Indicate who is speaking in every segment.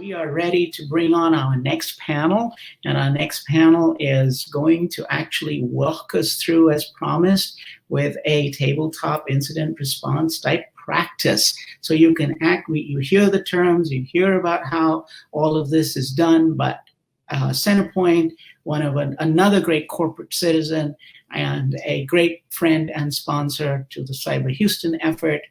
Speaker 1: we are ready to bring on our next panel. And our next panel is going to actually walk us through, as promised, with a tabletop incident response type practice. So you can you hear the terms, you hear about how all of this is done, but CenterPoint, another great corporate citizen and a great friend and sponsor to the Cyber Houston effort,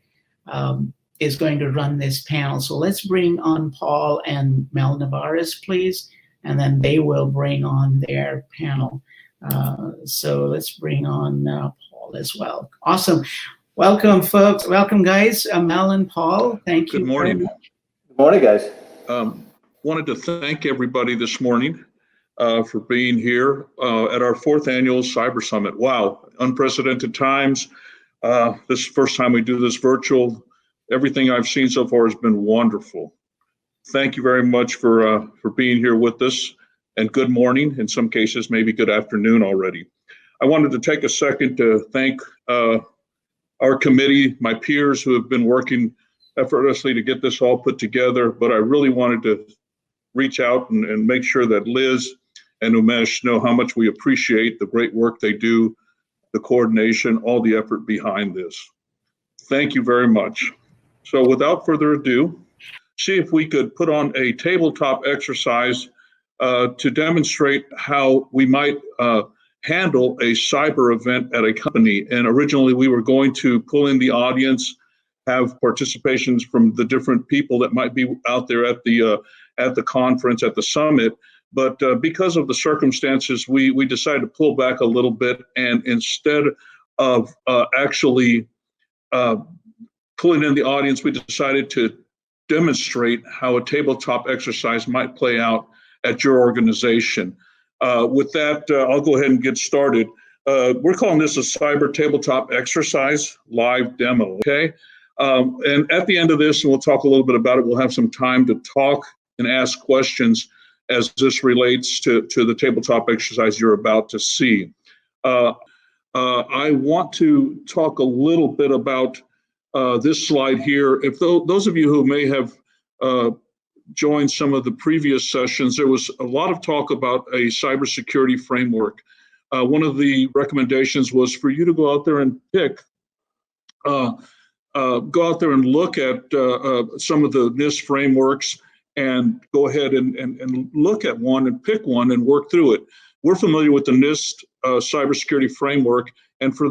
Speaker 1: is going to run this panel. So let's bring on Paul and Mel Navarez, please, and then they will bring on their panel. So let's bring on Paul as well. Awesome. Welcome, folks. Welcome, guys. Mel and Paul, thank you.
Speaker 2: Good morning.
Speaker 3: Good morning, guys.
Speaker 2: Wanted to thank everybody this morning for being here at our 4th annual Cyber Summit. Wow, unprecedented times. This is the first time we do this virtual. Everything I've seen so far has been wonderful. Thank you very much for being here with us, and good morning. In some cases, maybe good afternoon already. I wanted to take a second to thank our committee, my peers who have been working effortlessly to get this all put together, but I really wanted to reach out and make sure that Liz and Umesh know how much we appreciate the great work they do, the coordination, all the effort behind this. Thank you very much. So without further ado, see if we could put on a tabletop exercise to demonstrate how we might handle a cyber event at a company. And originally we were going to pull in the audience, have participations from the different people that might be out there at the conference, at the summit. But because of the circumstances, we decided to pull back a little bit, and instead of actually pulling in the audience, we decided to demonstrate how a tabletop exercise might play out at your organization. With that, I'll go ahead and get started. We're calling this a cyber tabletop exercise live demo, okay? And at the end of this, and we'll talk a little bit about it, we'll have some time to talk and ask questions as this relates to the tabletop exercise you're about to see. I want to talk a little bit about this slide here. If those of you who may have joined some of the previous sessions, there was a lot of talk about a cybersecurity framework. One of the recommendations was for you to go out there and go out there and look at some of the NIST frameworks and go ahead and look at one and pick one and work through it. We're familiar with the NIST Cybersecurity Framework, and for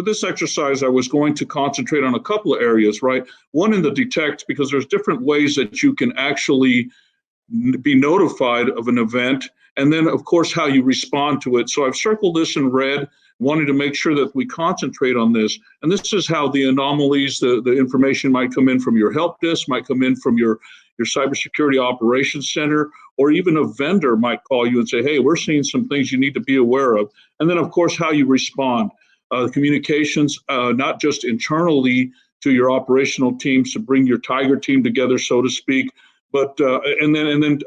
Speaker 2: this exercise, I was going to concentrate on a couple of areas, right? One in the detect, because there's different ways that you can actually be notified of an event, and then of course how you respond to it. So I've circled this in red, wanting to make sure that we concentrate on this. And this is how the anomalies, the information might come in from your help desk, might come in from your cybersecurity operations center, or even a vendor might call you and say, hey, we're seeing some things you need to be aware of. And then of course how you respond. Communications, not just internally to your operational teams to bring your tiger team together, so to speak, but and then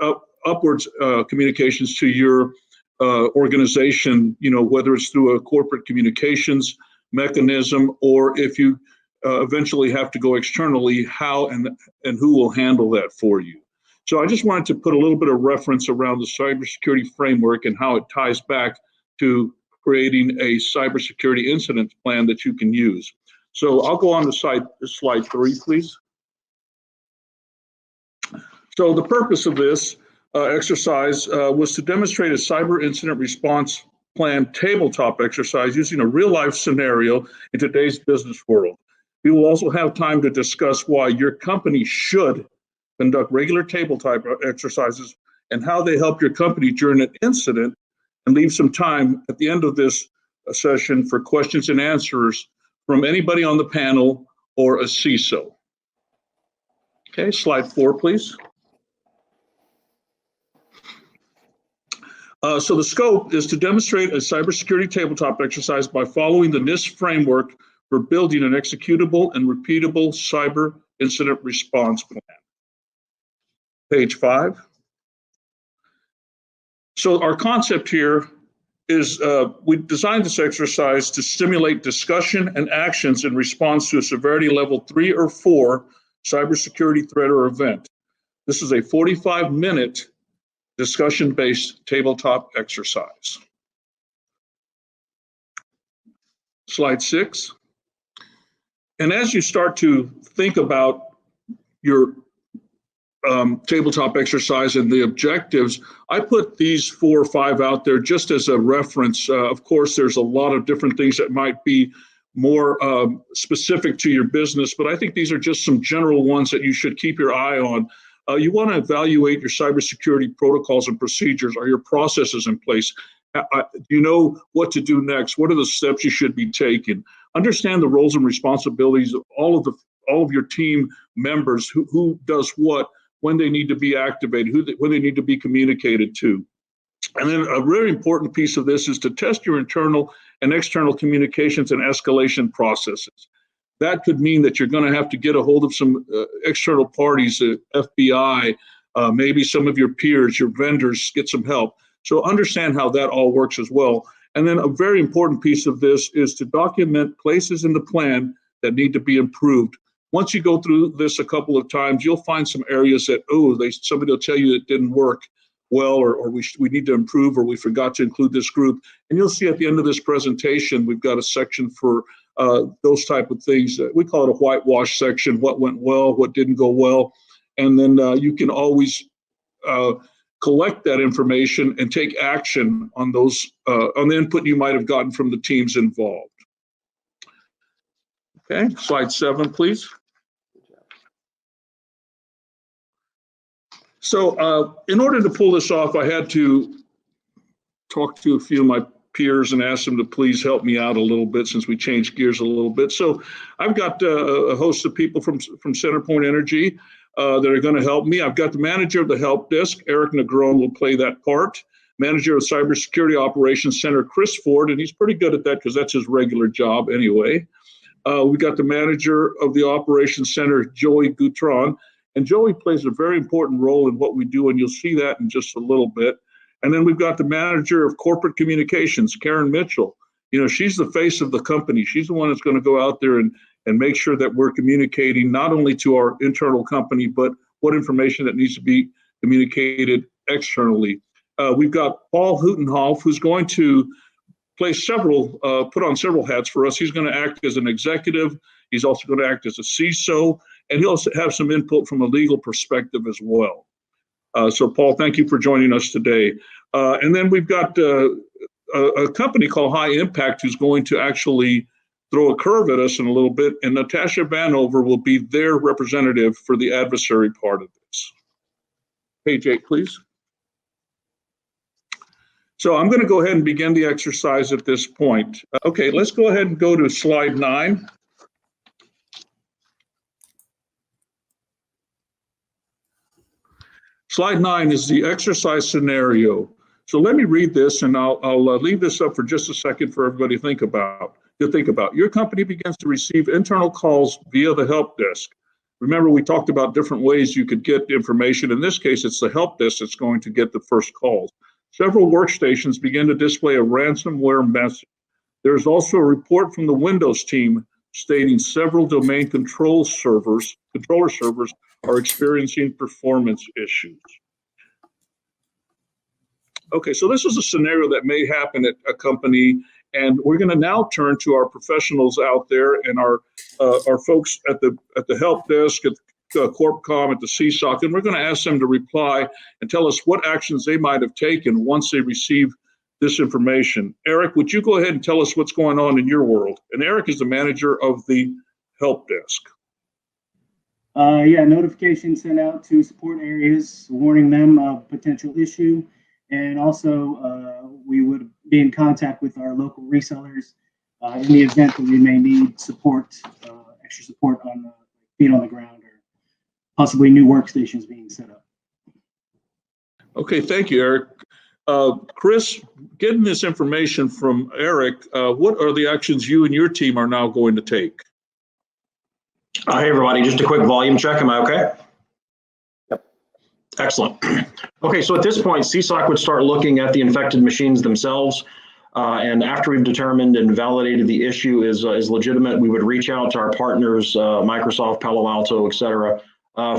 Speaker 2: upwards communications to your organization, whether it's through a corporate communications mechanism, or if you eventually have to go externally, how and who will handle that for you. So I just wanted to put a little bit of reference around the cybersecurity framework and how it ties back to creating a cybersecurity incident plan that you can use. So I'll go on to slide 3, please. So the purpose of this exercise was to demonstrate a cyber incident response plan tabletop exercise using a real-life scenario in today's business world. We will also have time to discuss why your company should conduct regular tabletop exercises and how they help your company during an incident, and leave some time at the end of this session for questions and answers from anybody on the panel or a CISO. Okay, slide 4, please. So the scope is to demonstrate a cybersecurity tabletop exercise by following the NIST framework for building an executable and repeatable cyber incident response plan. Page 5. So our concept here is we designed this exercise to stimulate discussion and actions in response to a severity level 3 or 4 cybersecurity threat or event. This is a 45-minute discussion-based tabletop exercise. Slide 6. And as you start to think about your tabletop exercise and the objectives, I put these 4 or 5 out there just as a reference. Of course, there's a lot of different things that might be more specific to your business, but I think these are just some general ones that you should keep your eye on. You want to evaluate your cybersecurity protocols and procedures. Are your processes in place? Do you know what to do next? What are the steps you should be taking? Understand the roles and responsibilities of all of your team members, who does what, when they need to be activated, when they need to be communicated to. And then a really important piece of this is to test your internal and external communications and escalation processes. That could mean that you're going to have to get a hold of some external parties, FBI, maybe some of your peers, your vendors, get some help. So understand how that all works as well. And then a very important piece of this is to document places in the plan that need to be improved. Once you go through this a couple of times, you'll find some areas that, somebody will tell you it didn't work well, or we need to improve, or we forgot to include this group. And you'll see at the end of this presentation, we've got a section for those type of things. We call it a whitewash section, what went well, what didn't go well. And then you can always collect that information and take action on those, on the input you might have gotten from the teams involved. Okay, slide 7, please. So in order to pull this off, I had to talk to a few of my peers and ask them to please help me out a little bit, since we changed gears a little bit. So I've got a host of people from CenterPoint Energy that are going to help me. I've got the manager of the help desk, Eric Negron, will play that part. Manager of Cybersecurity Operations Center, Chris Ford, and he's pretty good at that because that's his regular job anyway. We got the manager of the Operations Center, Joey Goutron, and Joey plays a very important role in what we do, and you'll see that in just a little bit. And then we've got the manager of corporate communications, Karen Mitchell. You know, she's the face of the company. She's the one that's going to go out there and make sure that we're communicating not only to our internal company, but what information that needs to be communicated externally. We've got Paul Huttenhoff, who's going to play put on several hats for us. He's going to act as an executive. He's also going to act as a CISO, and he'll also have some input from a legal perspective as well. So Paul, thank you for joining us today. And then we've got a company called High Impact who's going to actually throw a curve at us in a little bit, and Natasha Vanover will be their representative for the adversary part of this. Page 8, please. So I'm going to go ahead and begin the exercise at this point. Okay, let's go ahead and go to slide 9. Slide 9 is the exercise scenario. So let me read this, and I'll leave this up for just a second for everybody to think about. Your company begins to receive internal calls via the help desk. Remember, we talked about different ways you could get information. In this case, it's the help desk that's going to get the first calls. Several workstations begin to display a ransomware message. There's also a report from the Windows team stating several domain controller servers are experiencing performance issues. Okay, so this is a scenario that may happen at a company, and we're going to now turn to our professionals out there and our folks at the help desk, at CorpCom, at the CSOC, and we're going to ask them to reply and tell us what actions they might have taken once they receive this information. Eric, would you go ahead and tell us what's going on in your world? And Eric is the manager of the help desk.
Speaker 3: Yeah, notifications sent out to support areas, warning them of potential issue. And also, we would be in contact with our local resellers in the event that we may need support, extra support on the feet on the ground, or possibly new workstations being set up.
Speaker 2: Okay, thank you, Eric. Chris, getting this information from Eric, what are the actions you and your team are now going to take?
Speaker 4: Hey, everybody, just a quick volume check. Am I okay? Yep. Excellent. Okay, so at this point, CSOC would start looking at the infected machines themselves. And after we've determined and validated the issue is legitimate, we would reach out to our partners, Microsoft, Palo Alto, et cetera,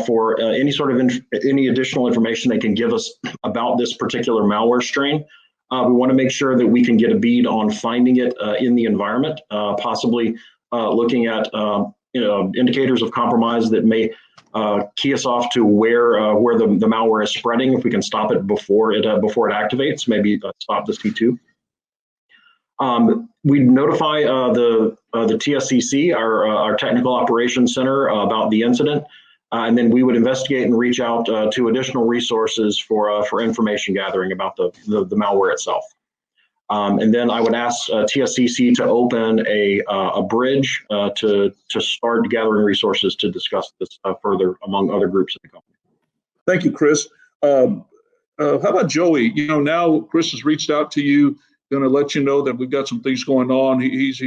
Speaker 4: for any sort of any additional information they can give us about this particular malware strain. We want to make sure that we can get a bead on finding it in the environment, possibly looking at indicators of compromise that may key us off to where the malware is spreading. If we can stop it before it activates, maybe stop the C2. We notify the TSCC, our Technical Operations Center, about the incident, and then we would investigate and reach out to additional resources for information gathering about the malware itself. And then I would ask TSCC to open a bridge to start gathering resources to discuss this further among other groups in the company.
Speaker 2: Thank you, Chris. How about Joey? Now Chris has reached out to you, going to let you know that we've got some things going on. He's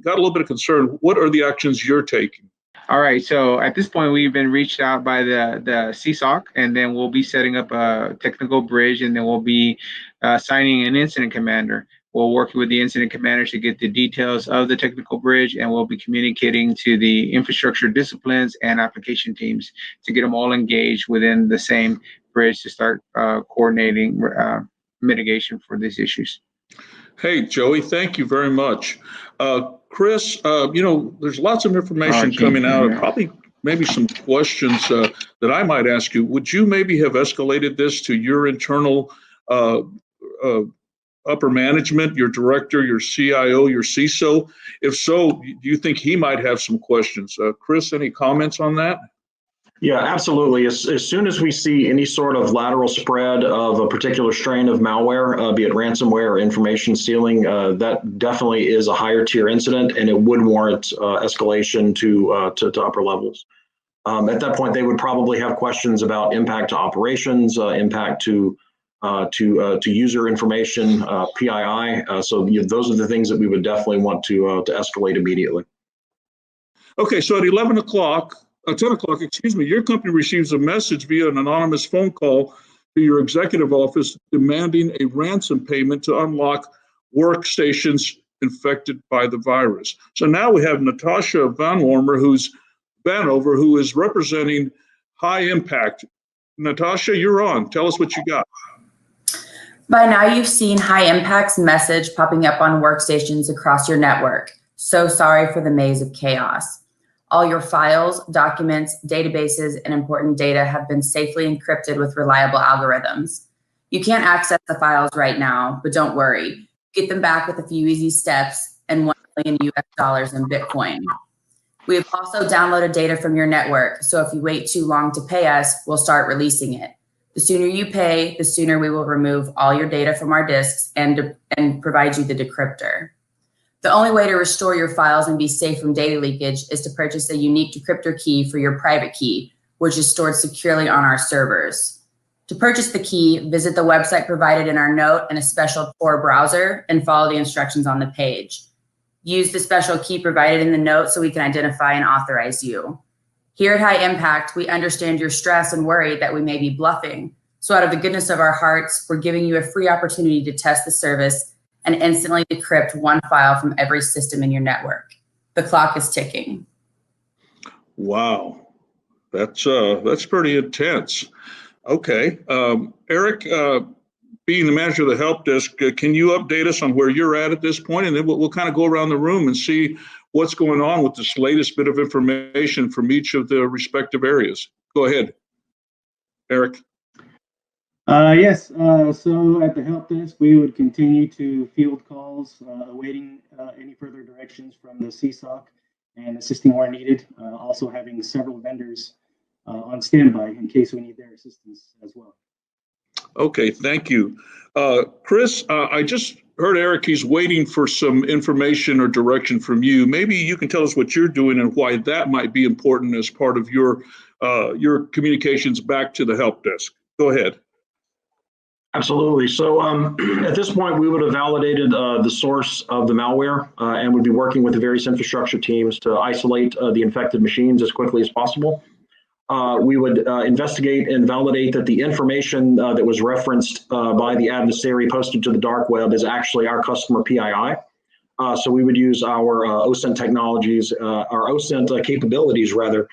Speaker 2: got a little bit of concern. What are the actions you're taking?
Speaker 5: All right, so at this point, we've been reached out by the CSOC, and then we'll be setting up a technical bridge, and then we'll be assigning an incident commander. We'll work with the incident commander to get the details of the technical bridge, and we'll be communicating to the infrastructure disciplines and application teams to get them all engaged within the same bridge to start coordinating mitigation for these issues.
Speaker 2: Hey, Joey, thank you very much. Chris, there's lots of information coming out, and probably maybe some questions that I might ask you. Would you maybe have escalated this to your internal upper management, your director, your CIO, your CISO? If so, do you think he might have some questions? Chris, any comments on that?
Speaker 4: Yeah, absolutely. As soon as we see any sort of lateral spread of a particular strain of malware, be it ransomware or information stealing, that definitely is a higher tier incident, and it would warrant escalation to upper levels. At that point, they would probably have questions about impact to operations, impact to user information, PII. So those are the things that we would definitely want to escalate immediately.
Speaker 2: Okay, so at 10 o'clock, your company receives a message via an anonymous phone call to your executive office demanding a ransom payment to unlock workstations infected by the virus. So now we have Natasha Vanover, who is representing High Impact. Natasha, you're on. Tell us what you got.
Speaker 6: By now, you've seen High Impact's message popping up on workstations across your network. So sorry for the maze of chaos. All your files, documents, databases, and important data have been safely encrypted with reliable algorithms. You can't access the files right now, but don't worry. Get them back with a few easy steps and $1 million US in Bitcoin. We have also downloaded data from your network, so if you wait too long to pay us, we'll start releasing it. The sooner you pay, the sooner we will remove all your data from our disks and provide you the decryptor. The only way to restore your files and be safe from data leakage is to purchase a unique decryptor key for your private key, which is stored securely on our servers. To purchase the key, visit the website provided in our note in a special Tor browser and follow the instructions on the page. Use the special key provided in the note so we can identify and authorize you. Here at High Impact, we understand your stress and worry that we may be bluffing. So out of the goodness of our hearts, we're giving you a free opportunity to test the service and instantly decrypt one file from every system in your network. The clock is ticking.
Speaker 2: Wow, that's pretty intense. Okay, Eric, being the manager of the help desk, can you update us on where you're at this point? And then we'll kind of go around the room and see what's going on with this latest bit of information from each of the respective areas. Go ahead, Eric.
Speaker 3: Yes, so at the help desk, we would continue to field calls, awaiting any further directions from the CSOC and assisting where needed, also having several vendors on standby in case we need their assistance as well.
Speaker 2: Okay, thank you. Chris, I just heard Eric, he's waiting for some information or direction from you. Maybe you can tell us what you're doing and why that might be important as part of your communications back to the help desk. Go ahead.
Speaker 4: Absolutely. So at this point, we would have validated the source of the malware and would be working with the various infrastructure teams to isolate the infected machines as quickly as possible. We would investigate and validate that the information that was referenced by the adversary posted to the dark web is actually our customer PII. So we would use our OSINT technologies, our OSINT capabilities rather,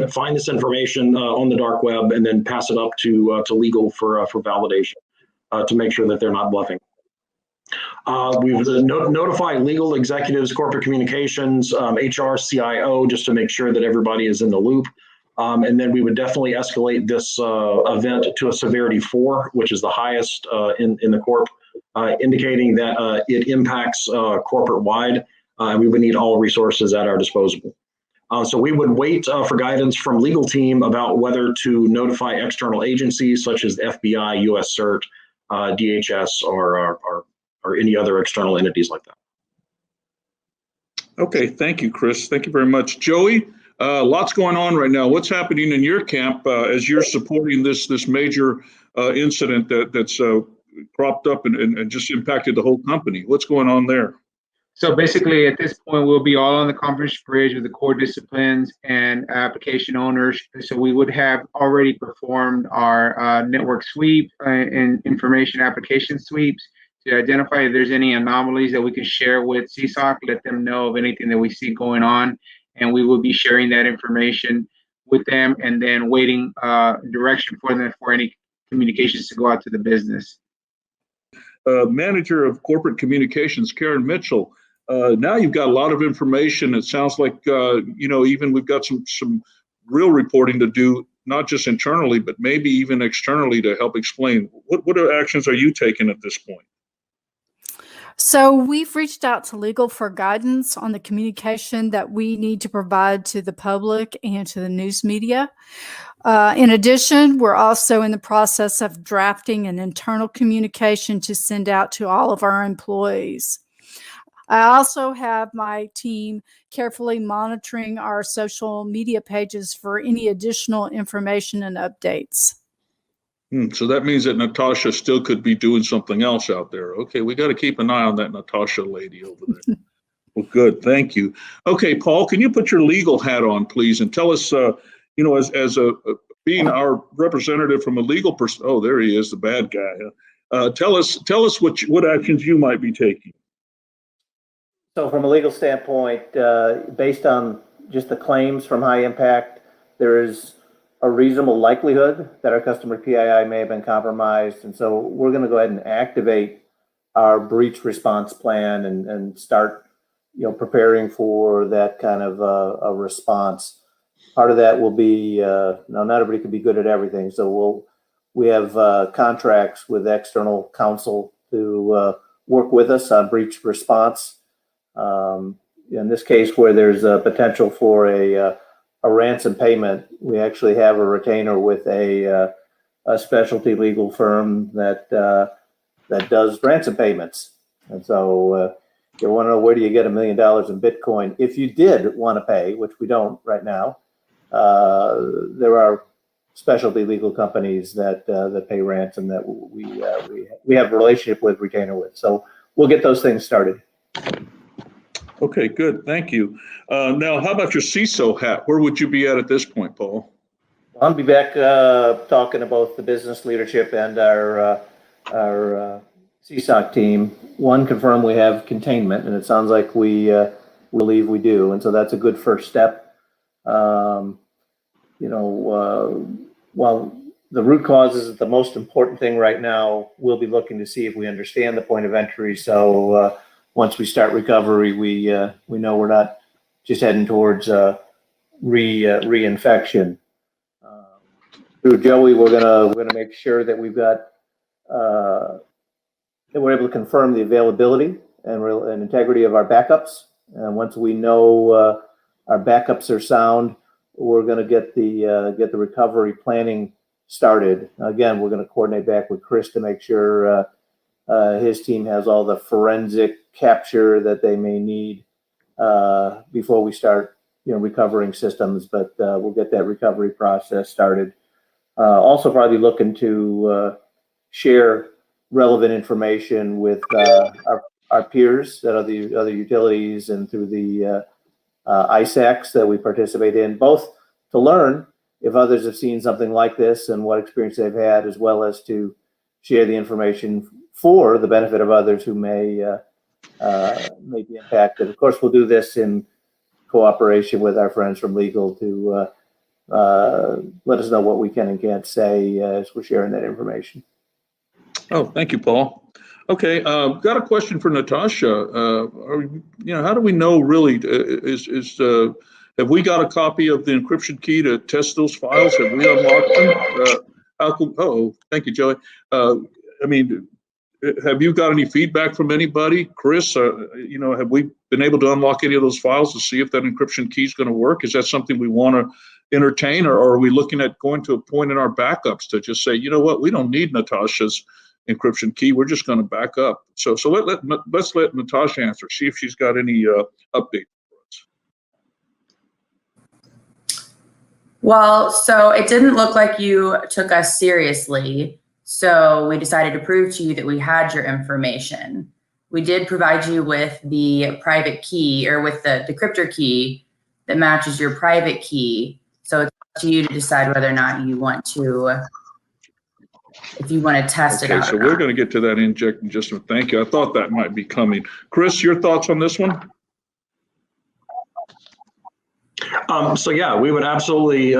Speaker 4: find this information on the dark web and then pass it up to legal for validation to make sure that they're not bluffing. We've notified legal executives, corporate communications, HR, CIO, just to make sure that everybody is in the loop. And then we would definitely escalate this event to a severity 4, which is the highest in the corp, indicating that it impacts corporate-wide, and we would need all resources at our disposal. So we would wait for guidance from legal team about whether to notify external agencies such as the FBI, US CERT, DHS, or any other external entities like that.
Speaker 2: Okay, thank you, Chris. Thank you very much. Joey, lots going on right now. What's happening in your camp as you're supporting this major incident that's cropped up and just impacted the whole company? What's going on there?
Speaker 5: So basically, at this point, we'll be all on the conference bridge with the core disciplines and application owners. So we would have already performed our network sweep and information application sweeps to identify if there's any anomalies that we can share with CSOC, let them know of anything that we see going on, and we will be sharing that information with them and then waiting direction for them for any communications to go out to the business.
Speaker 2: Manager of Corporate Communications, Karen Mitchell. Now you've got a lot of information. It sounds like, even we've got some real reporting to do, not just internally, but maybe even externally to help explain. What actions are you taking at this point?
Speaker 7: So we've reached out to legal for guidance on the communication that we need to provide to the public and to the news media. In addition, we're also in the process of drafting an internal communication to send out to all of our employees. I also have my team carefully monitoring our social media pages for any additional information and updates.
Speaker 2: So that means that Natasha still could be doing something else out there. Okay, we got to keep an eye on that Natasha lady over there. Well, good, thank you. Okay, Paul, can you put your legal hat on, please, and tell us, as being our representative from a legal person. Oh, there he is, the bad guy. Tell us what actions you might be taking.
Speaker 8: So from a legal standpoint, based on just the claims from high impact, there is a reasonable likelihood that our customer PII may have been compromised. And so we're going to go ahead and activate our breach response plan and start, preparing for that kind of a response. Part of that will be, not everybody can be good at everything. So we have contracts with external counsel to work with us on breach response. In this case, where there's a potential for a ransom payment, we actually have a retainer with a specialty legal firm that does ransom payments. And so you want to know, where do you get $1 million in Bitcoin? If you did want to pay, which we don't right now, there are specialty legal companies that pay ransom that we have a relationship with, retainer with. So we'll get those things started.
Speaker 2: Okay, good. Thank you. Now, how about your CISO hat? Where would you be at this point, Paul?
Speaker 8: I'll be back talking about the business leadership and our CSOC team. One, confirm we have containment, and it sounds like we believe we do, and so that's a good first step. While the root cause is the most important thing right now, we'll be looking to see if we understand the point of entry. So once we start recovery, we know we're not just heading towards reinfection. Through Joey, we're gonna make sure that we've got that we're able to confirm the availability and integrity of our backups. And once we know our backups are sound, we're going to get the recovery planning started. Again, we're going to coordinate back with Chris to make sure his team has all the forensic capture that they may need before we start, recovering systems. But we'll get that recovery process started. Also, probably looking to share relevant information with our peers that are the other utilities and through the ISACs that we participate in, both to learn if others have seen something like this and what experience they've had, as well as to share the information for the benefit of others who may be impacted. Of course, we'll do this in cooperation with our friends from legal to let us know what we can and can't say as we're sharing that information.
Speaker 2: Oh, thank you, Paul. Okay, got a question for Natasha. How do we know really? Have we got a copy of the encryption key to test those files? Have we unlocked them? Thank you, Joey. Have you got any feedback from anybody, Chris? Have we been able to unlock any of those files to see if that encryption key is going to work? Is that something we want to entertain, or are we looking at going to a point in our backups to just say, you know what, we don't need Natasha's encryption key. We're just going to back up. So let's let Natasha answer. See if she's got any update for us.
Speaker 6: Well, so it didn't look like you took us seriously. So we decided to prove to you that we had your information. We did provide you with the private key, or with the decryptor key that matches your private key. So it's up to you to decide whether or not you want to, if you want to test it out.
Speaker 2: Okay, so we're going to get to that inject in just a minute. Thank you. I thought that might be coming. Chris, your thoughts on this one?
Speaker 4: So yeah, we would absolutely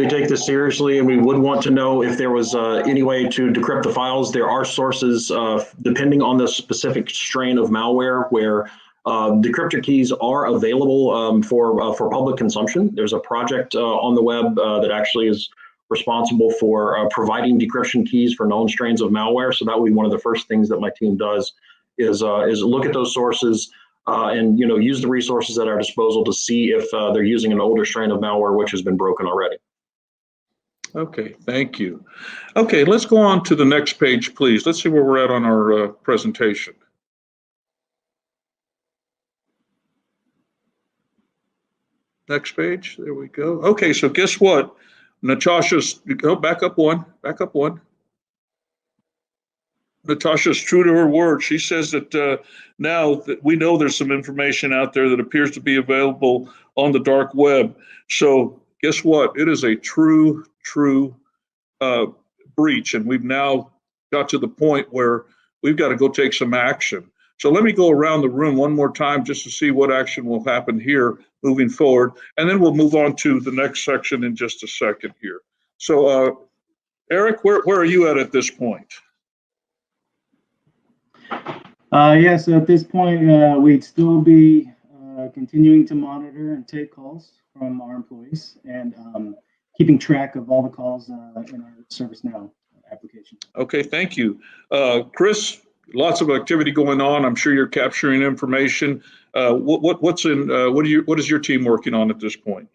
Speaker 4: take this seriously, and we would want to know if there was any way to decrypt the files. There are sources, depending on the specific strain of malware, where decryptor keys are available for public consumption. There's a project on the web that actually is responsible for providing decryption keys for known strains of malware. So that would be one of the first things that my team does is look at those sources. And use the resources at our disposal to see if they're using an older strain of malware which has been broken already.
Speaker 2: Okay, thank you. Okay, let's go on to the next page, please. Let's see where we're at on our presentation. Next page, there we go. Okay, so guess what? Natasha's, back up one. Natasha's true to her word. She says that now that we know there's some information out there that appears to be available on the dark web. So guess what? It is a true breach. And we've now got to the point where we've got to go take some action. So let me go around the room one more time just to see what action will happen here moving forward. And then we'll move on to the next section in just a second here. So Eric, where are you at this point?
Speaker 3: So at this point, we'd still be continuing to monitor and take calls from our employees and keeping track of all the calls in our ServiceNow application.
Speaker 2: Okay, thank you. Chris, lots of activity going on. I'm sure you're capturing information. What is your team working on at this point?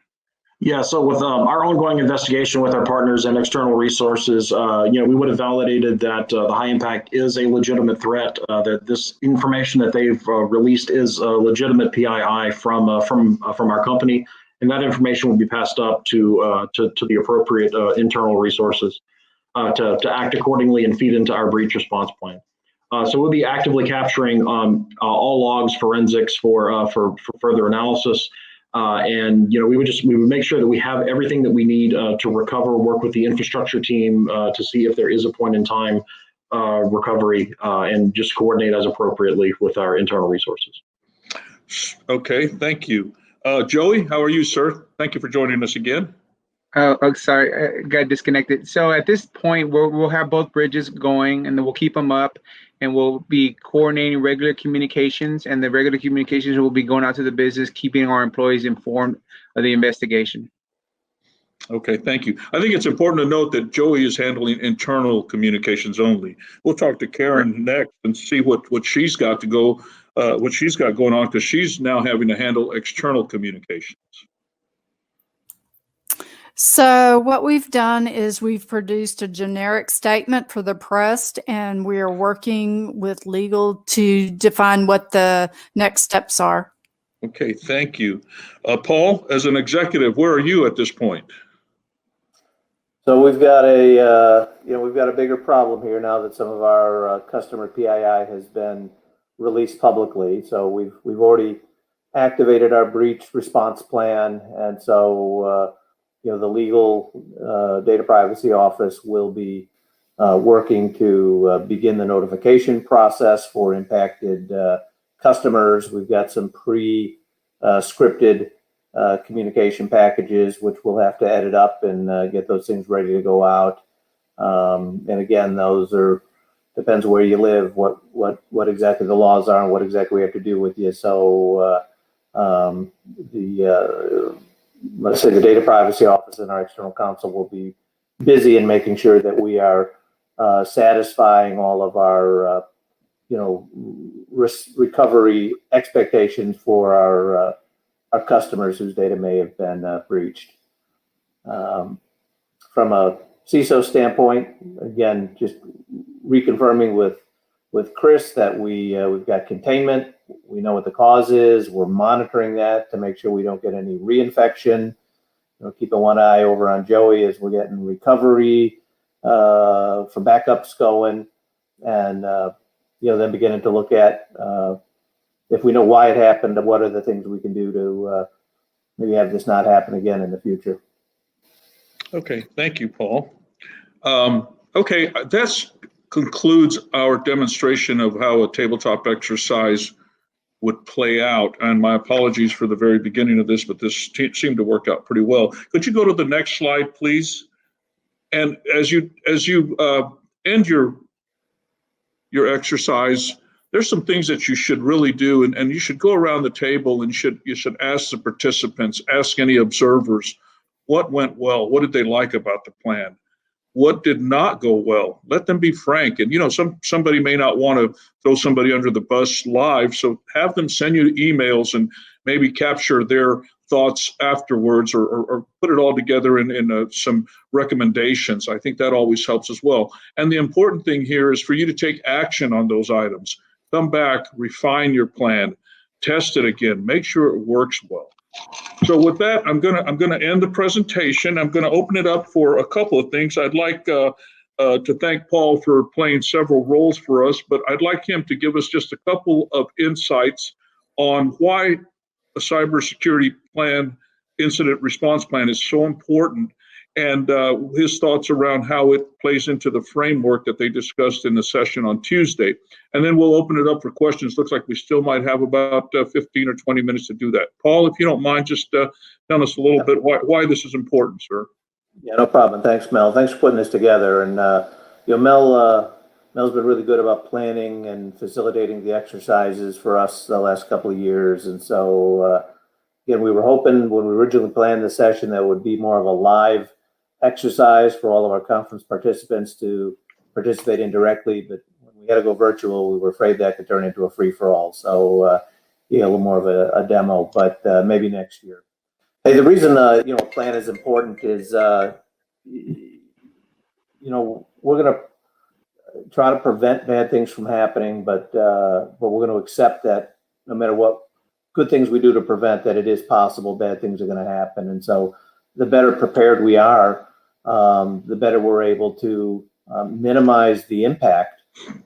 Speaker 4: Yeah, so with our ongoing investigation with our partners and external resources, we would have validated that the high impact is a legitimate threat, that this information that they've released is a legitimate PII from our company, and that information will be passed up to the appropriate internal resources to act accordingly and feed into our breach response plan. So we'll be actively capturing all logs, forensics for further analysis. We would make sure that we have everything that we need to recover, work with the infrastructure team to see if there is a point in time recovery, and just coordinate as appropriately with our internal resources.
Speaker 2: Okay, thank you. Joey, how are you, sir? Thank you for joining us again.
Speaker 5: Oh, sorry, I got disconnected. So at this point, we'll have both bridges going, and then we'll keep them up, and we'll be coordinating regular communications, and the regular communications will be going out to the business, keeping our employees informed of the investigation.
Speaker 2: Okay, thank you. I think it's important to note that Joey is handling internal communications only. We'll talk to Karen next and see what she's got going on, because she's now having to handle external communications.
Speaker 7: So what we've done is we've produced a generic statement for the press, and we are working with legal to define what the next steps are.
Speaker 2: Okay, thank you. Paul, as an executive, where are you at this point?
Speaker 8: So we've got a bigger problem here now that some of our customer PII has been released publicly. So we've already activated our breach response plan, and so the legal data privacy office will be working to begin the notification process for impacted customers. We've got some pre-scripted communication packages, which we'll have to edit up and get those things ready to go out. And again, those are depends where you live, what exactly the laws are and what exactly we have to do with you. So let's say the Data Privacy Office and our external counsel will be busy in making sure that we are satisfying all of our risk recovery expectations for our customers whose data may have been breached. From a CISO standpoint, again, just reconfirming with Chris that we've got containment. We know what the cause is. We're monitoring that to make sure we don't get any reinfection. Keeping one eye over on Joey as we're getting recovery for backups going, and then beginning to look at if we know why it happened, what are the things we can do to maybe have this not happen again in the future.
Speaker 2: Okay, thank you, Paul. Okay, that concludes our demonstration of how a tabletop exercise would play out. And my apologies for the very beginning of this, but this seemed to work out pretty well. Could you go to the next slide, please? And as you end your exercise, there's some things that you should really do, and you should go around the table and you should ask the participants, ask any observers, what went well? What did they like about the plan? What did not go well? Let them be frank. And somebody may not want to throw somebody under the bus live, so have them send you emails and maybe capture their thoughts afterwards, or put it all together in some recommendations. I think that always helps as well. And the important thing here is for you to take action on those items. Come back, refine your plan, test it again, make sure it works well. So with that, I'm gonna end the presentation. I'm gonna open it up for a couple of things. I'd like to thank Paul for playing several roles for us, but I'd like him to give us just a couple of insights on why a cybersecurity plan, incident response plan, is so important, and his thoughts around how it plays into the framework that they discussed in the session on Tuesday. And then we'll open it up for questions. Looks like we still might have about 15 or 20 minutes to do that. Paul, if you don't mind, just tell us a little bit why this is important, sir.
Speaker 8: Yeah, no problem. Thanks, Mel. Thanks for putting this together. And Mel's been really good about planning and facilitating the exercises for us the last couple of years. And so, again, we were hoping when we originally planned the session that it would be more of a live exercise for all of our conference participants to participate in directly. But when we had to go virtual, we were afraid that could turn into a free-for-all. So, a little more of a demo, but maybe next year. Hey, the reason a plan is important is we're going to try to prevent bad things from happening, but we're going to accept that no matter what good things we do to prevent that, it is possible bad things are going to happen. And so the better prepared we are, the better we're able to minimize the impact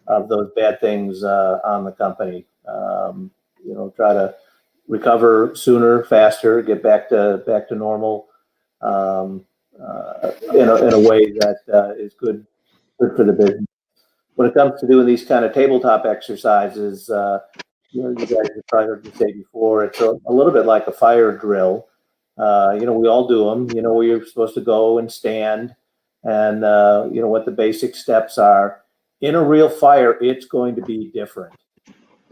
Speaker 8: of those bad things on the company. Try to recover sooner, faster, get back to normal in a way that is good for the business. When it comes to doing these kind of tabletop exercises, you guys have probably heard me say before, it's a little bit like a fire drill. We all do them. Where you're supposed to go and stand, and what the basic steps are. In a real fire, it's going to be different.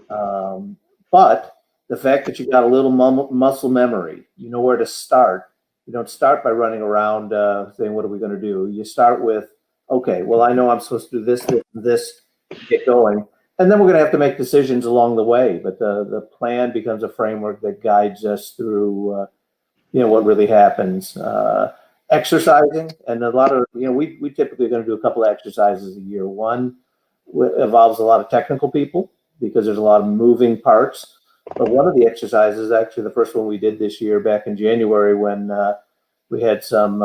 Speaker 8: But the fact that you got a little muscle memory, you know where to start. You don't start by running around saying, "What are we going to do?" You start with, "Okay, well, I know I'm supposed to do this, this, and this, get going." And then we're going to have to make decisions along the way. But the plan becomes a framework that guides us through, what really happens. Exercising, and a lot of, we typically are going to do a couple of exercises a year. One involves a lot of technical people because there's a lot of moving parts. But one of the exercises, actually the first one we did this year back in January when we had some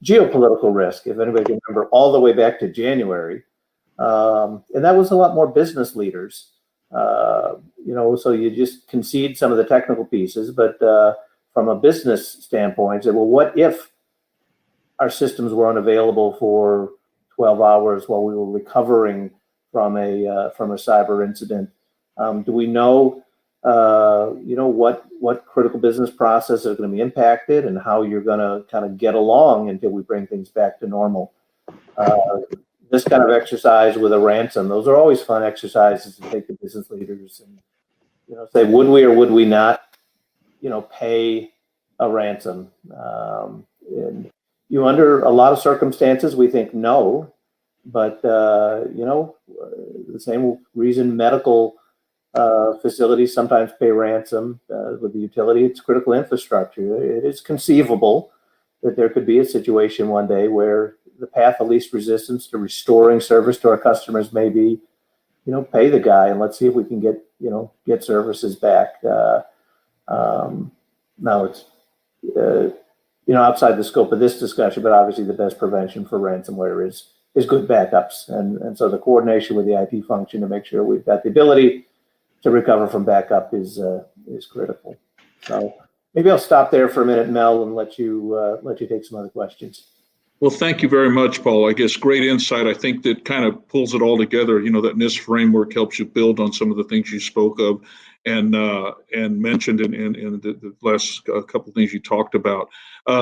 Speaker 8: geopolitical risk, if anybody can remember, all the way back to January. And that was a lot more business leaders, so you just concede some of the technical pieces, but from a business standpoint, say, well, what if our systems were unavailable for 12 hours while we were recovering from a cyber incident? Do we know what critical business processes are going to be impacted and how you're going to kind of get along until we bring things back to normal. This kind of exercise with a ransom, those are always fun exercises to take to business leaders and, say, would we or would we not, pay a ransom? And under a lot of circumstances, we think no, but, the same reason medical facilities sometimes pay ransom with the utility, it's critical infrastructure. It is conceivable that there could be a situation one day where the path of least resistance to restoring service to our customers may be, pay the guy and let's see if we can get services back. Now it's, outside the scope of this discussion, but obviously the best prevention for ransomware is good backups. And so the coordination with the IT function to make sure we've got the ability to recover from backup is critical. So maybe I'll stop there for a minute, Mel, and let you take some other questions.
Speaker 2: Well, thank you very much, Paul. I guess great insight. I think that kind of pulls it all together. That NIST framework helps you build on some of the things you spoke of and mentioned in the last couple of things you talked about.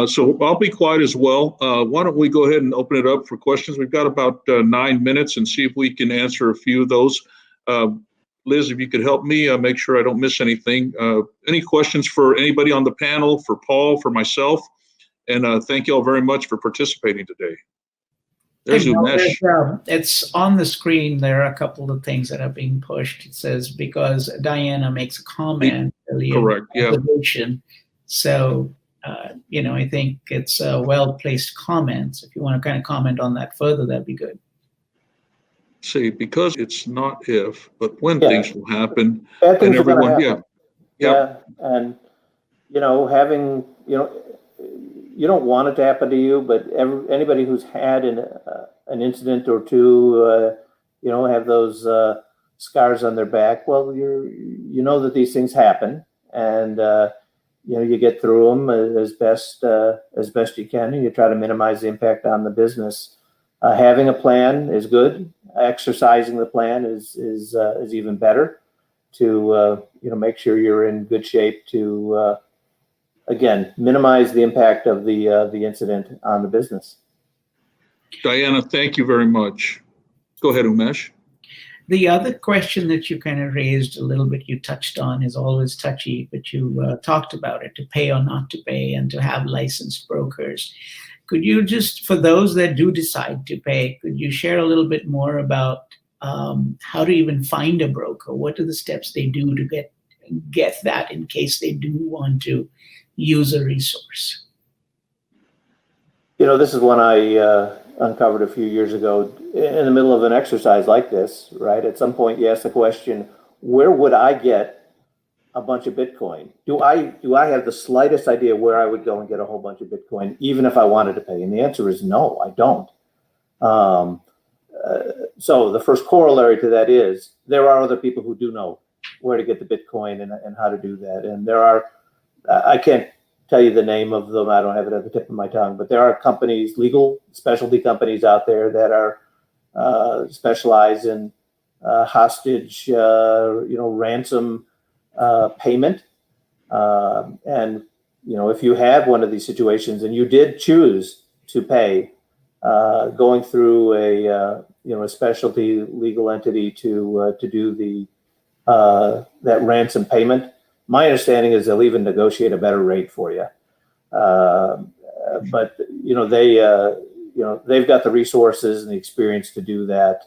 Speaker 2: So I'll be quiet as well. Why don't we go ahead and open it up for questions? We've got about 9 minutes and see if we can answer a few of those. Liz, if you could help me make sure I don't miss anything. Any questions for anybody on the panel, for Paul, for myself? And thank you all very much for participating today. There's Umesh.
Speaker 1: It's on the screen. There are a couple of things that are being pushed. It says because Diana makes a comment.
Speaker 2: Correct. Yeah.
Speaker 1: So, I think it's a well-placed comment. If you want to kind of comment on that further, that'd be good.
Speaker 2: See, because it's not if, but when things will happen,
Speaker 8: and everyone,
Speaker 2: yeah.
Speaker 8: And having you don't want it to happen to you, but anybody who's had an incident or two, have those scars on their back. Well, that these things happen, and you get through them as best you can, and you try to minimize the impact on the business. Having a plan is good. Exercising the plan is even better to make sure you're in good shape to again minimize the impact of the incident on the business.
Speaker 2: Diana, thank you very much. Go ahead, Umesh.
Speaker 1: The other question that you kind of raised a little bit, you touched on, is always touchy, but you talked about it, to pay or not to pay, and to have licensed brokers. Could you just, for those that do decide to pay, could you share a little bit more about how to even find a broker? What are the steps they do to get that in case they do want to use a resource?
Speaker 8: This is one I uncovered a few years ago in the middle of an exercise like this, right? At some point you ask the question, where would I get a bunch of Bitcoin? Do I have the slightest idea where I would go and get a whole bunch of Bitcoin, even if I wanted to pay? And the answer is no, I don't. So the first corollary to that is there are other people who do know where to get the Bitcoin and how to do that. And there are, I can't tell you the name of them, I don't have it at the tip of my tongue, but there are companies, legal specialty companies out there that are specialized in hostage, ransom payment. And, if you have one of these situations and you did choose to pay, going through a specialty legal entity to do that ransom payment, my understanding is they'll even negotiate a better rate for you. But they've got the resources and the experience to do that.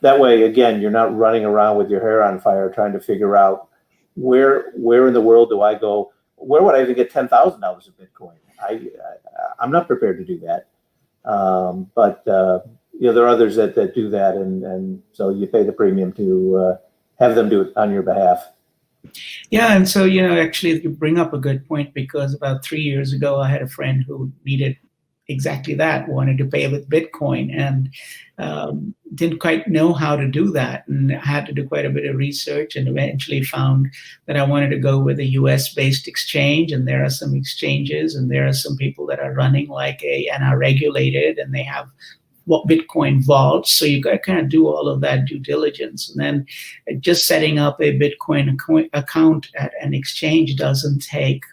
Speaker 8: That way, again, you're not running around with your hair on fire trying to figure out where in the world do I go? Where would I even get $10,000 of Bitcoin? I'm not prepared to do that. But there are others that do that, and so you pay the premium to have them do it on your behalf.
Speaker 1: Yeah, and so, actually you bring up a good point, because about 3 years ago, I had a friend who needed exactly that, wanted to pay with Bitcoin, and didn't quite know how to do that, and had to do quite a bit of research, and eventually found that I wanted to go with a US-based exchange, and there are some exchanges, and there are some people that are running and are regulated, and they have Bitcoin vaults. So you got to kind of do all of that due diligence. And then just setting up a Bitcoin account at an exchange doesn't take,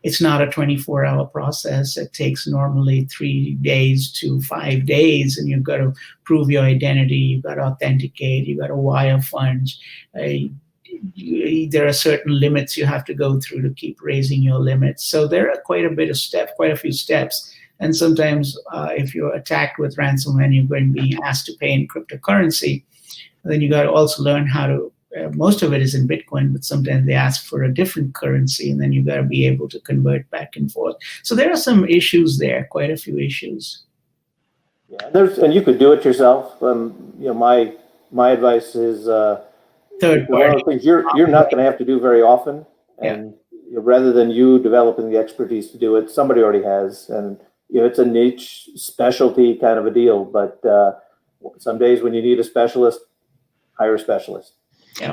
Speaker 1: it's not a 24-hour process. It takes normally 3 days to 5 days, and you've got to prove your identity. You've got to authenticate. You've got to wire funds. There are certain limits you have to go through to keep raising your limits. So there are quite a few steps. And sometimes if you're attacked with ransomware and you're going to be asked to pay in cryptocurrency, then you got to also learn how to, most of it is in Bitcoin, but sometimes they ask for a different currency, and then you got to be able to convert back and forth. So there are some issues there, quite a few issues.
Speaker 8: Yeah, and you could do it yourself. My advice is
Speaker 1: Third
Speaker 8: one of
Speaker 1: party.
Speaker 8: the things you're not going to have to do very often, and rather than you developing the expertise to do it, somebody already has, and it's a niche specialty kind of a deal. But some days when you need a specialist, hire a specialist.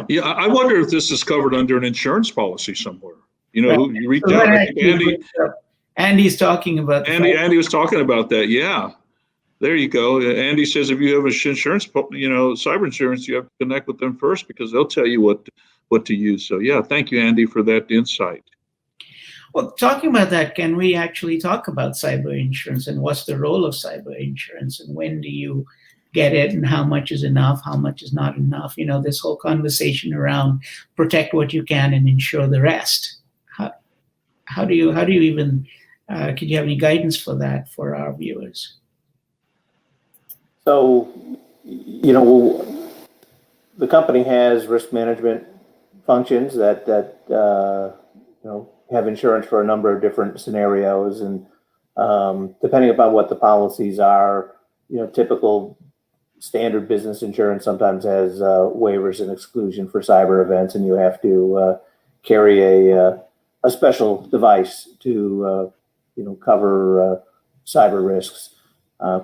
Speaker 2: Yeah, I wonder if this is covered under an insurance policy somewhere. Who you reach out. I think
Speaker 1: Andy's talking about.
Speaker 2: Andy was talking about that. Yeah, there you go. Andy says if you have insurance, cyber insurance, you have to connect with them first because they'll tell you what to use. So yeah, thank you, Andy, for that insight.
Speaker 1: Well, talking about that, can we actually talk about cyber insurance and what's the role of cyber insurance and when do you get it and how much is enough, how much is not enough? This whole conversation around protect what you can and insure the rest. How do you even, could you have any guidance for that for our viewers?
Speaker 8: So, the company has risk management functions that have insurance for a number of different scenarios, and depending upon what the policies are, typical standard business insurance sometimes has waivers and exclusion for cyber events, and you have to carry a special device to cover cyber risks.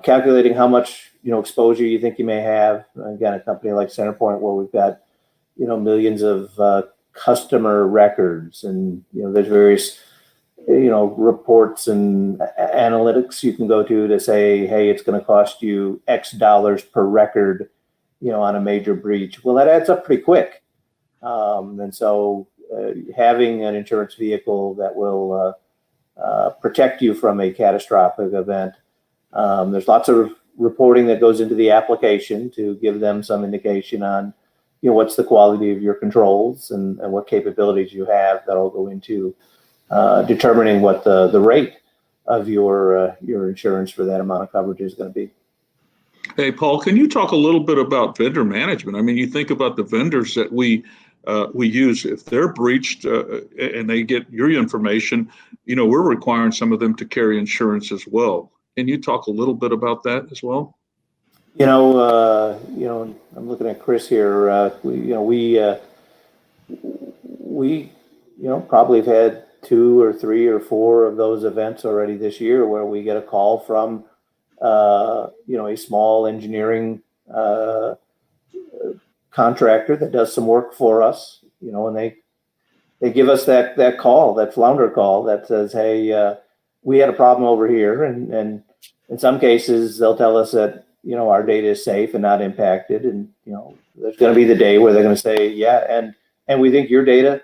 Speaker 8: Calculating how much exposure you think you may have. Again, a company like CenterPoint, where we've got millions of customer records, and there's various reports and analytics you can go to say, hey, it's going to cost you X dollars per record on a major breach. Well, that adds up pretty quick, and so having an insurance vehicle that will protect you from a catastrophic event. There's lots of reporting that goes into the application to give them some indication on what's the quality of your controls and what capabilities you have. That'll go into determining what the rate of your insurance for that amount of coverage is going to be.
Speaker 2: Hey, Paul, can you talk a little bit about vendor management? I mean, you think about the vendors that we use. If they're breached and they get your information, we're requiring some of them to carry insurance as well. Can you talk a little bit about that as well?
Speaker 8: I'm looking at Chris here. We probably have had 2 or 3 or 4 of those events already this year where we get a call from, a small engineering contractor that does some work for us, and they give us that call, that flounder call that says, hey, we had a problem over here. And in some cases, they'll tell us that, our data is safe and not impacted. And, there's going to be the day where they're going to say, yeah, and we think your data,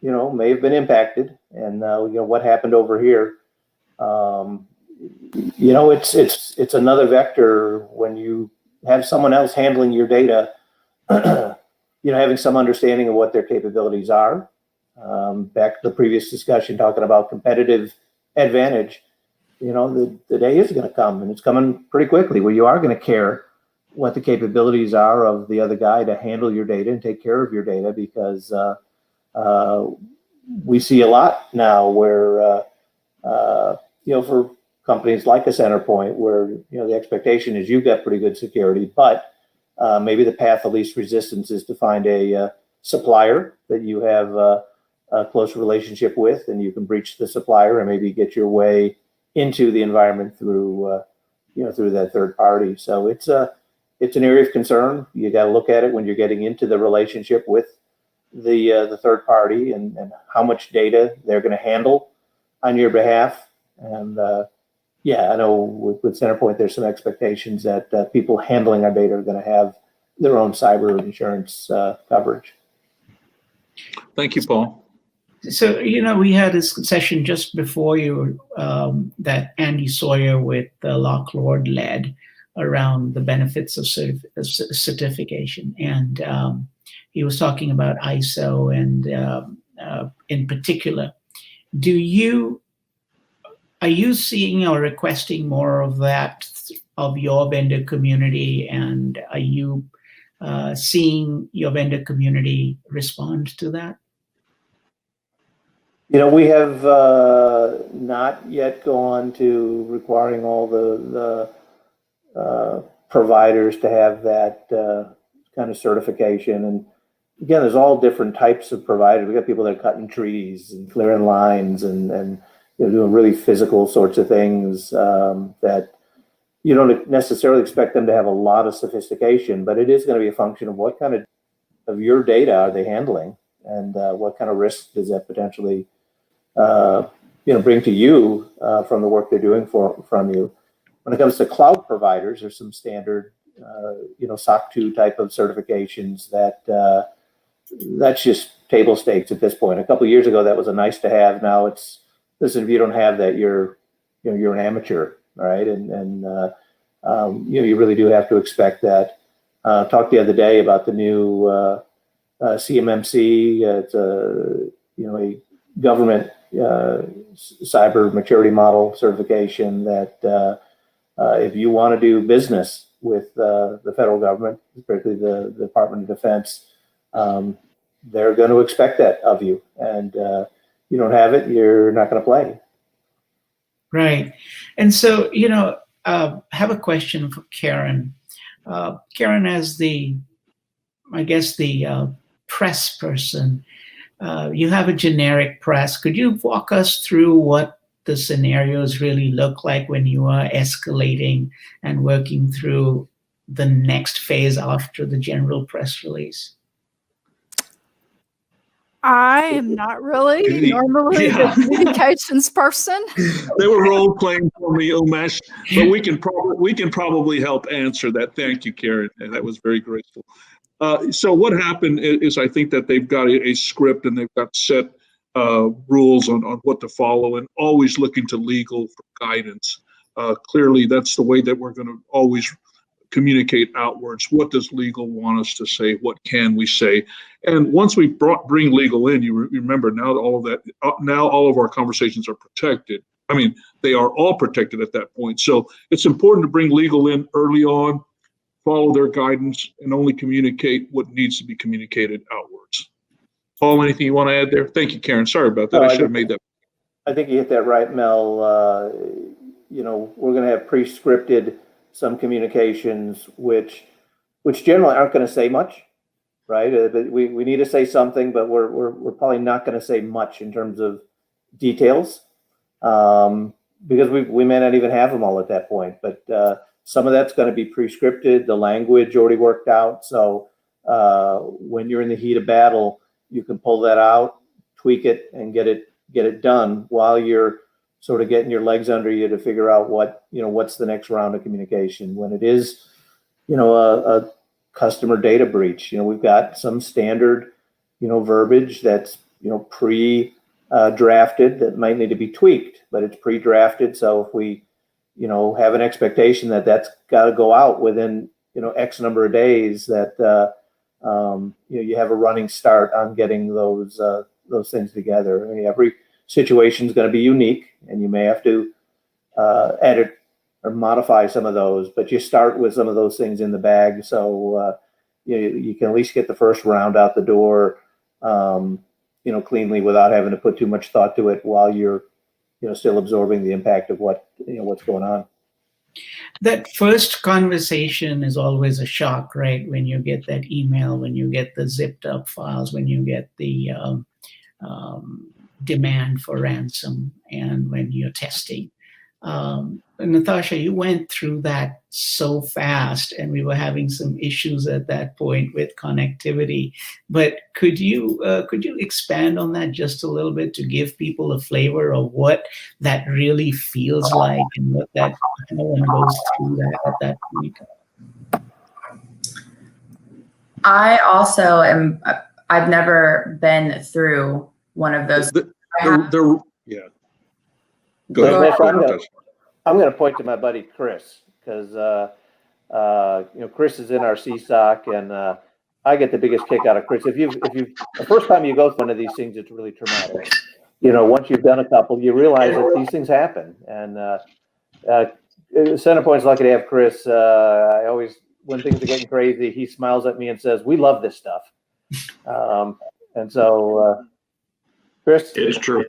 Speaker 8: may have been impacted. And, what happened over here? It's another vector when you have someone else handling your data, having some understanding of what their capabilities are. Back to the previous discussion, talking about competitive advantage, the day is going to come, and it's coming pretty quickly, where you are going to care what the capabilities are of the other guy to handle your data and take care of your data, because we see a lot now where, for companies like a CenterPoint, where, the expectation is you've got pretty good security, but maybe the path of least resistance is to find a supplier that you have a close relationship with, and you can breach the supplier and maybe get your way into the environment through that third party. So it's an area of concern. You got to look at it when you're getting into the relationship with the third party and how much data they're going to handle on your behalf. And Yeah, I know with CenterPoint, there's some expectations that people handling our data are going to have their own cyber insurance coverage.
Speaker 2: Thank you, Paul.
Speaker 1: So, we had this session just before you that Andy Sawyer with Lock Lord led around the benefits of certification. And he was talking about ISO and in particular. Are you seeing or requesting more of that of your vendor community? And are you seeing your vendor community respond to that?
Speaker 8: We have not yet gone to requiring all the providers to have that kind of certification. And again, there's all different types of providers. We got people that are cutting trees and clearing lines and doing really physical sorts of things that you don't necessarily expect them to have a lot of sophistication, but it is going to be a function of what kind of your data are they handling, and what kind of risk does that potentially bring to you from the work they're doing from you. When it comes to cloud providers, there's some standard, SOC 2 type of certifications that's just table stakes at this point. A couple of years ago, that was a nice to have. Now it's, listen, if you don't have that, you're an amateur, right? And you really do have to expect that. Talked the other day about the new CMMC. It's a government cyber maturity model certification that if you want to do business with the federal government, particularly the Department of Defense, they're going to expect that of you. And you don't have it, you're not going to play.
Speaker 1: Right. And so, I have a question for Karen. Karen, as the press person, you have a generic press. Could you walk us through what the scenarios really look like when you are escalating and working through the next phase after the general press release?
Speaker 7: I am not really normally the communications person.
Speaker 2: They were role playing for me, Umesh, but we can probably help answer that. Thank you, Karen. And that was very graceful. So what happened is I think that they've got a script and they've got set rules on what to follow, and always looking to legal for guidance. Clearly, that's the way that we're going to always communicate outwards. What does legal want us to say? What can we say? And once we bring legal in, you remember now all of our conversations are protected. I mean, they are all protected at that point. So it's important to bring legal in early on, follow their guidance, and only communicate what needs to be communicated outwards. Paul, anything you want to add there? Thank you, Karen. Sorry about that. I should have made that.
Speaker 8: I think you hit that right, Mel. We're going to have pre-scripted some communications, which generally aren't going to say much, right? We need to say something, but we're probably not going to say much in terms of details, because we may not even have them all at that point. But some of that's going to be pre-scripted, the language already worked out. So when you're in the heat of battle, you can pull that out, tweak it, and get it done while you're sort of getting your legs under you to figure out what's the next round of communication. When it is, a customer data breach, we've got some standard, verbiage that's, pre-drafted that might need to be tweaked, but it's pre-drafted. So if we, have an expectation that that's got to go out within, X number of days, that, you have a running start on getting those things together. I mean, every situation is going to be unique, and you may have to edit or modify some of those, but you start with some of those things in the bag, so you can at least get the first round out the door, cleanly, without having to put too much thought to it while you're still absorbing the impact of what's going on.
Speaker 1: That first conversation is always a shock, right? When you get that email, when you get the zipped up files, when you get the demand for ransom, and when you're testing. Natasha, you went through that so fast, and we were having some issues at that point with connectivity. But could you expand on that just a little bit to give people a flavor of what that really feels like and what that how one goes through that at that point?
Speaker 6: I also am. I've never been through one of those.
Speaker 2: Yeah. Go ahead.
Speaker 8: I'm going to point to my buddy Chris, because Chris is in our CSOC, and I get the biggest kick out of Chris. If you the first time you go through one of these things, it's really traumatic. Once you've done a couple, you realize that these things happen. And CenterPoint's lucky to have Chris. I always, when things are getting crazy, he smiles at me and says, "We love this stuff." And so, Chris,
Speaker 4: it is true.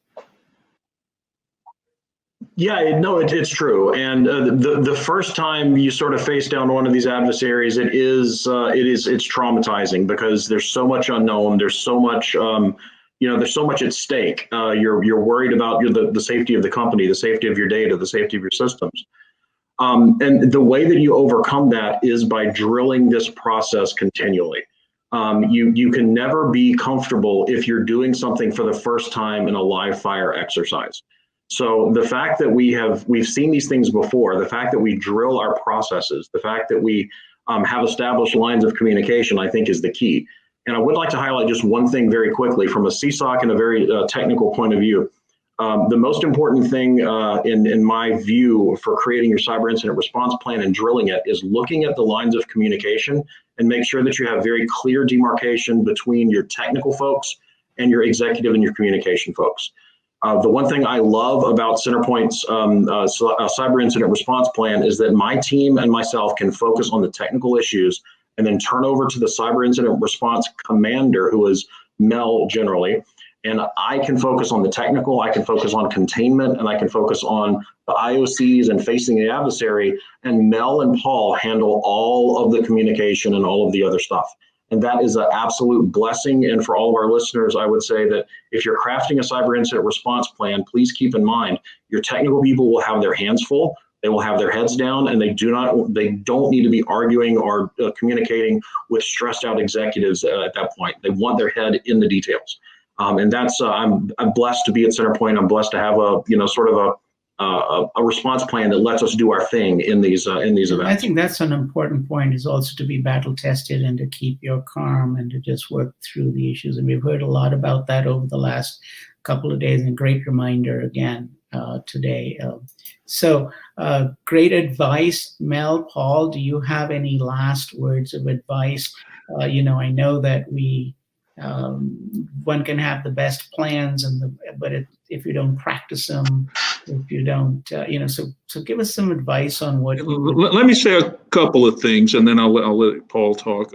Speaker 4: Yeah, no, it's true. And the first time you sort of face down one of these adversaries, it's traumatizing, because there's so much unknown. There's so much, there's so much at stake. You're worried about the safety of the company, the safety of your data, the safety of your systems. And the way that you overcome that is by drilling this process continually. You can never be comfortable if you're doing something for the first time in a live fire exercise. So the fact that we've seen these things before, the fact that we drill our processes, the fact that we have established lines of communication, I think is the key. And I would like to highlight just one thing very quickly from a CSOC and a very technical point of view. The most important thing in my view for creating your cyber incident response plan and drilling it is looking at the lines of communication and make sure that you have very clear demarcation between your technical folks and your executive and your communication folks. The one thing I love about CenterPoint's cyber incident response plan is that my team and myself can focus on the technical issues and then turn over to the cyber incident response commander, who is Mel generally. And I can focus on the technical, I can focus on containment, and I can focus on the IOCs and facing the adversary. And Mel and Paul handle all of the communication and all of the other stuff. And that is an absolute blessing. And for all of our listeners, I would say that if you're crafting a cyber incident response plan, please keep in mind your technical people will have their hands full. They will have their heads down, and they don't need to be arguing or communicating with stressed out executives at that point. They want their head in the details. And that's I'm blessed to be at CenterPoint. I'm blessed to have a response plan that lets us do our thing in these events.
Speaker 1: I think that's an important point, is also to be battle tested and to keep your calm and to just work through the issues. And we've heard a lot about that over the last couple of days, and a great reminder again today. So great advice. Mel, Paul, do you have any last words of advice? I know that one can have the best plans, but if you don't practice them, if you don't, so give us some advice on what.
Speaker 2: Let me say a couple of things, and then I'll let Paul talk.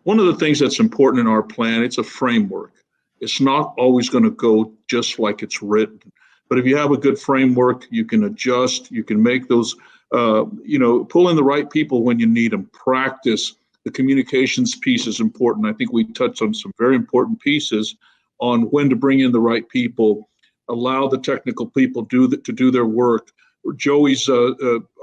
Speaker 2: One of the things that's important in our plan, it's a framework. It's not always going to go just like it's written, but if you have a good framework, you can adjust, you can make those, pull in the right people when you need them. Practice. The communications piece is important. I think we touched on some very important pieces on when to bring in the right people, allow the technical people to do their work. Joey's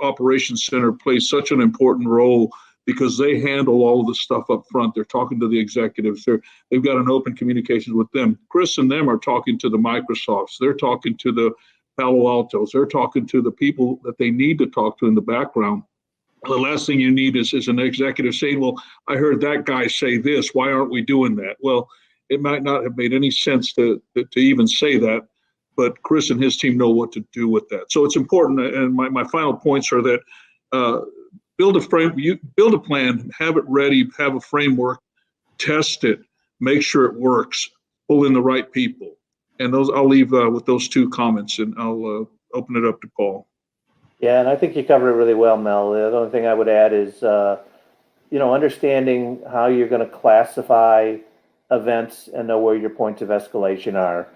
Speaker 2: operations center plays such an important role because they handle all of the stuff up front. They're talking to the executives. They've got an open communications with them. Chris and them are talking to the Microsofts. They're talking to the Palo Altos. They're talking to the people that they need to talk to in the background. The last thing you need is an executive saying, well, I heard that guy say this. Why aren't we doing that? Well, it might not have made any sense to even say that, but Chris and his team know what to do with that. So it's important. And my final points are that build a plan, have it ready, have a framework, test it, make sure it works, pull in the right people. And those I'll leave with those two comments, and I'll open it up to Paul.
Speaker 8: Yeah, and I think you covered it really well, Mel. The only thing I would add is, understanding how you're going to classify events and know where your points of escalation are.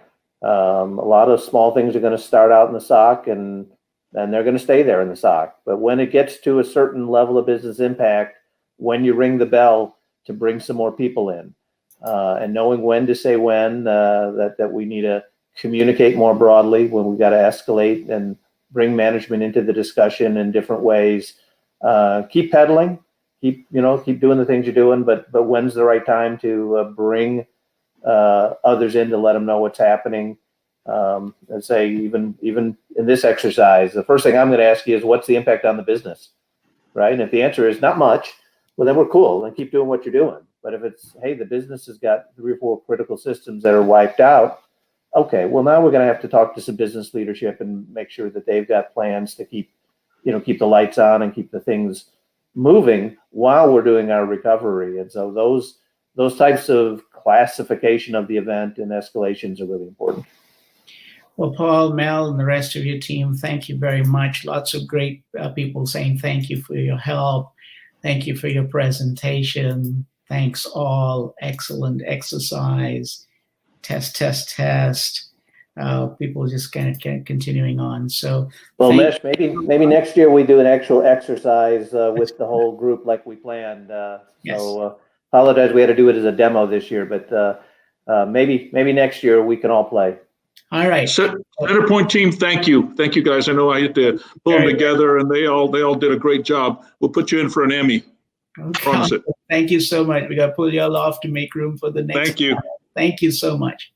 Speaker 8: A lot of small things are going to start out in the SOC, and they're going to stay there in the SOC. But when it gets to a certain level of business impact, when you ring the bell to bring some more people in, and knowing when to say when, that we need to communicate more broadly when we've got to escalate, and bring management into the discussion in different ways. Keep peddling, keep doing the things you're doing, but when's the right time to bring others in to let them know what's happening? And say, even in this exercise, the first thing I'm going to ask you is, what's the impact on the business, right? And if the answer is not much, well, then we're cool and keep doing what you're doing. But if it's, hey, the business has got 3 or 4 critical systems that are wiped out, okay, well, now we're going to have to talk to some business leadership and make sure that they've got plans to keep the lights on and keep the things moving while we're doing our recovery. And so those types of classification of the event and escalations are really important.
Speaker 1: Well, Paul, Mel, and the rest of your team, thank you very much. Lots of great people saying thank you for your help. Thank you for your presentation. Thanks all. Excellent exercise. Test. People just continuing on. So,
Speaker 8: well, Mesh, maybe next year we do an actual exercise with the whole group like we planned.
Speaker 1: Yes.
Speaker 8: So apologize we had to do it as a demo this year, but maybe next year we can all play.
Speaker 1: All right.
Speaker 2: CenterPoint team, thank you guys. I know I had to pull them together, and they all did a great job. We'll put you in for an Emmy.
Speaker 1: Okay.
Speaker 2: Promise it.
Speaker 1: Thank you so much. We got to pull y'all off to make room for the next.
Speaker 2: Thank you.
Speaker 1: Thank you so much.